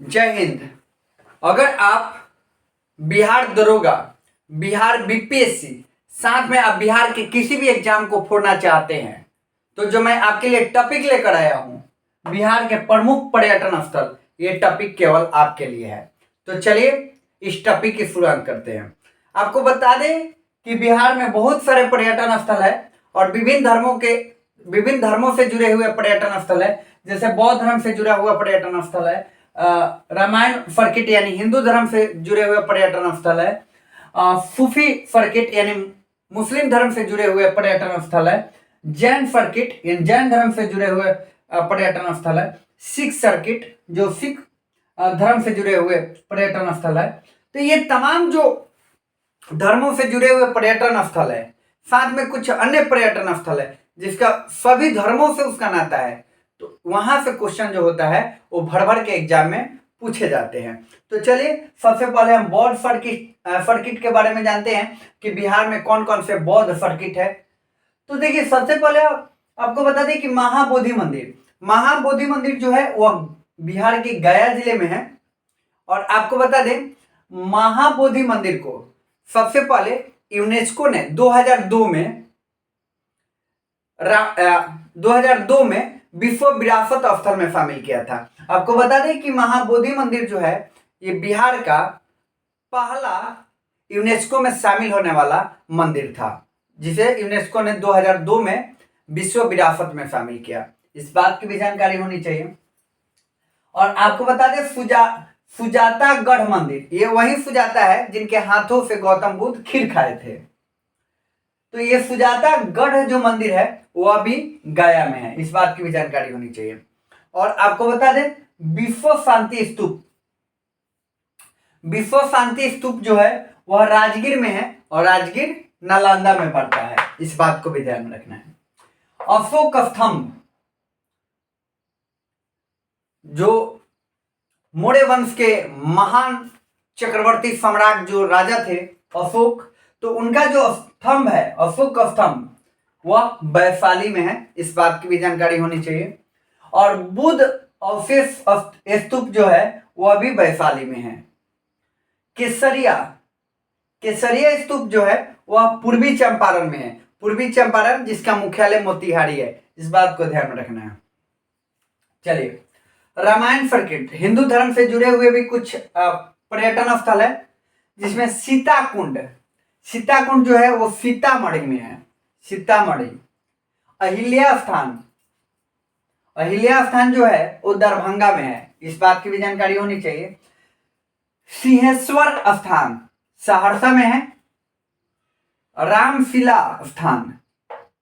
जय हिंद। अगर आप बिहार दरोगा, बिहार बीपीएससी, साथ में आप बिहार के किसी भी एग्जाम को फोड़ना चाहते हैं तो जो मैं आपके लिए टॉपिक लेकर आया हूँ बिहार के प्रमुख पर्यटन स्थल, ये टॉपिक केवल आपके लिए है। तो चलिए इस टॉपिक की शुरुआत करते हैं। आपको बता दें कि बिहार में बहुत सारे पर्यटन स्थल है और विभिन्न धर्मों से जुड़े हुए पर्यटन स्थल है। जैसे बौद्ध धर्म से जुड़ा हुआ पर्यटन स्थल है, रामायण सर्किट यानी हिंदू धर्म से जुड़े हुए पर्यटन स्थल है, सूफी सर्किट यानी मुस्लिम धर्म से जुड़े हुए पर्यटन स्थल है, जैन सर्किट यानी जैन धर्म से जुड़े हुए पर्यटन स्थल है, सिख सर्किट जो सिख धर्म से जुड़े हुए पर्यटन स्थल है। तो ये तमाम जो धर्मों से जुड़े हुए पर्यटन स्थल है, साथ में कुछ अन्य पर्यटन स्थल है जिसका सभी धर्मों से उसका नाता है। तो वहां से क्वेश्चन जो होता है वो भर भर के एग्जाम में पूछे जाते हैं। तो चलिए सबसे पहले हम बौद्ध सर्किट के बारे में जानते हैं कि बिहार में कौन कौन से बौद्ध सर्किट है। तो देखिए सबसे पहले आपको बता दें कि महाबोधि मंदिर जो है वह बिहार के गया जिले में है। और आपको बता दें महाबोधि मंदिर को सबसे पहले यूनेस्को ने 2002 में विश्व विरासत स्थल में शामिल किया था। आपको बता दें कि महाबोधि मंदिर जो है ये बिहार का पहला यूनेस्को में शामिल होने वाला मंदिर था, जिसे यूनेस्को ने 2002 में विश्व विरासत में शामिल किया। इस बात की भी जानकारी होनी चाहिए। और आपको बता दें सुजाता गढ़ मंदिर, ये वही सुजाता है जिनके हाथों से गौतम बुद्ध खीर खाए थे। तो ये सुजाता गढ़ जो मंदिर है वो अभी गया में है, इस बात की भी जानकारी होनी चाहिए। और आपको बता दें विश्व शांति स्तूप जो है वह राजगीर में है और राजगीर नालंदा में पड़ता है, इस बात को भी ध्यान में रखना है। अशोक स्तंभ जो मौर्य वंश के महान चक्रवर्ती सम्राट जो राजा थे अशोक, तो उनका जो स्तंभ है अशोक स्तंभ वह वैशाली में है, इस बात की भी जानकारी होनी चाहिए। और बुद्ध अवशेष स्तूप जो है वह भी वैशाली में है। केसरिया स्तूप जो है वह पूर्वी चंपारण में है, पूर्वी चंपारण जिसका मुख्यालय मोतिहारी है, इस बात को ध्यान में रखना है। चलिए रामायण सर्किट, हिंदू धर्म से जुड़े हुए भी कुछ पर्यटन स्थल है, जिसमें सीताकुंड जो है वो सीतामढ़ी में है, सीतामढ़ी। अहिल्या स्थान जो है वो दरभंगा में है, इस बात की भी जानकारी होनी चाहिए। सिंहेश्वर स्थान सहरसा में है। रामशिला स्थान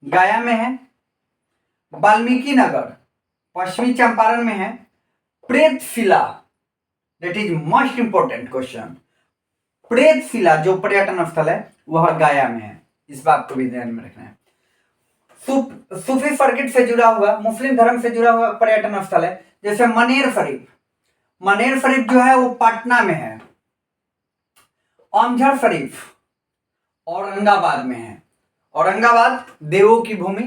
गया में है। वाल्मीकि नगर पश्चिमी चंपारण में है। Pretshila, that is most important question, Pretshila जो पर्यटन स्थल है वह गया में है, इस बात को भी ध्यान में रखना है। सूफी सर्किट से जुड़ा हुआ, मुस्लिम धर्म से जुड़ा हुआ पर्यटन स्थल है, जैसे मनेर शरीफ जो है वो पटना में है। अमझर शरीफ औरंगाबाद में है। औरंगाबाद देवों की भूमि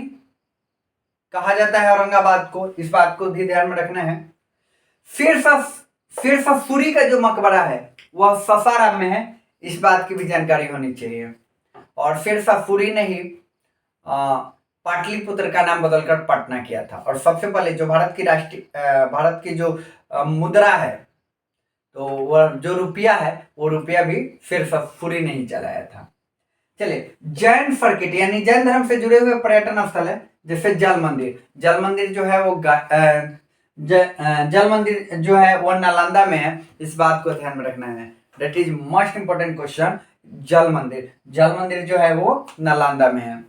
कहा जाता है औरंगाबाद को, इस बात को भी ध्यान में रखना है। शेरशाहपुरी का जो मकबरा है वह सासाराम में है, इस बात की भी जानकारी होनी चाहिए। और शेरशाहपुरी ने ही पाटलिपुत्र का नाम बदलकर पटना किया था। और सबसे पहले जो भारत की जो मुद्रा है, तो वह जो रुपया है वो रुपया भी शेरशाहपुरी ने ही चलाया था। चलिए जैन सर्किट यानी जैन धर्म से जुड़े हुए पर्यटन स्थल है, जैसे जल मंदिर जो है वो जल मंदिर जो है वो नालंदा में है, इस बात को ध्यान में रखना है। That is most important question. जल मंदिर जो है वो नालंदा में है।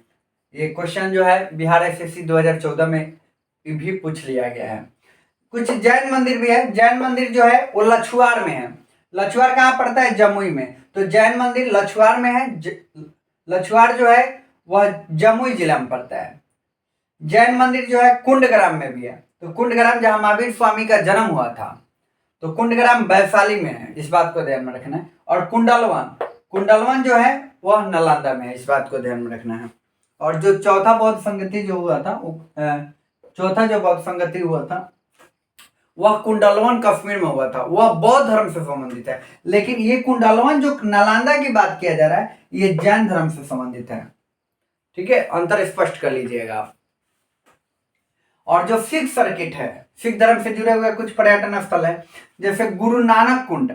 ये क्वेश्चन जो है बिहार एसएससी 2014 में भी पूछ लिया गया है। कुछ जैन मंदिर भी है। जैन मंदिर जो है वो लछुआर में है। लछुआर कहाँ पड़ता है? जमुई में। तो जैन मंदिर लछुआर में है। लछुआर जो है वह जमुई जिला में पड़ता है। जैन मंदिर जो है कुंडग्राम में भी है। तो कुंडग्राम जहां महावीर स्वामी का जन्म हुआ था, तो कुंडग्राम वैशाली में है, इस बात को ध्यान में रखना है। और कुंडलवन जो है वह नालंदा में है, इस बात को ध्यान में रखना है। और जो चौथा बौद्ध संगति जो हुआ था वह कुंडलवन कश्मीर में हुआ था, वह बौद्ध धर्म से संबंधित है। लेकिन ये कुंडलवन जो नालंदा की बात किया जा रहा है, ये जैन धर्म से संबंधित है। ठीक है, अंतर स्पष्ट कर लीजिएगा आप। और जो सिख सर्किट है, सिख धर्म से जुड़े हुए कुछ पर्यटन स्थल है, जैसे गुरु नानक कुंड,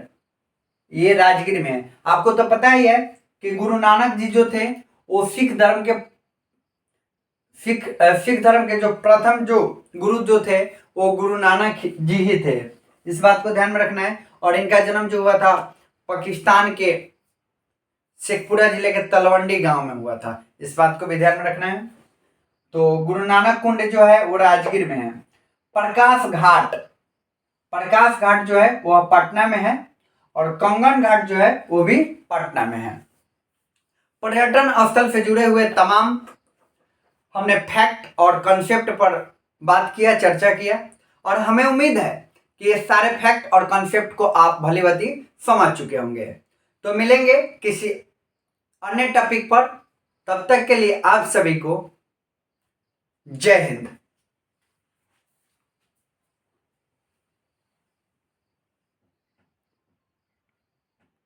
ये राजगीर में है। आपको तो पता ही है कि गुरु नानक जी जो थे वो सिख धर्म के जो प्रथम जो गुरु जो थे वो गुरु नानक जी ही थे, इस बात को ध्यान में रखना है। और इनका जन्म जो हुआ था पाकिस्तान के शेखपुरा जिले के तलवंडी गांव में हुआ था, इस बात को भी ध्यान में रखना है। तो गुरु नानक कुंड जो है वो राजगीर में है। प्रकाश घाट जो है वह पटना में है, और कंगन घाट जो है वो भी पटना में है। पर्यटन स्थल से जुड़े हुए तमाम हमने फैक्ट और कॉन्सेप्ट पर बात किया, चर्चा किया, और हमें उम्मीद है कि ये सारे फैक्ट और कॉन्सेप्ट को आप भलीभांति समझ चुके होंगे। तो मिलेंगे किसी अन्य टॉपिक पर, तब तक के लिए आप सभी को जय हिंद।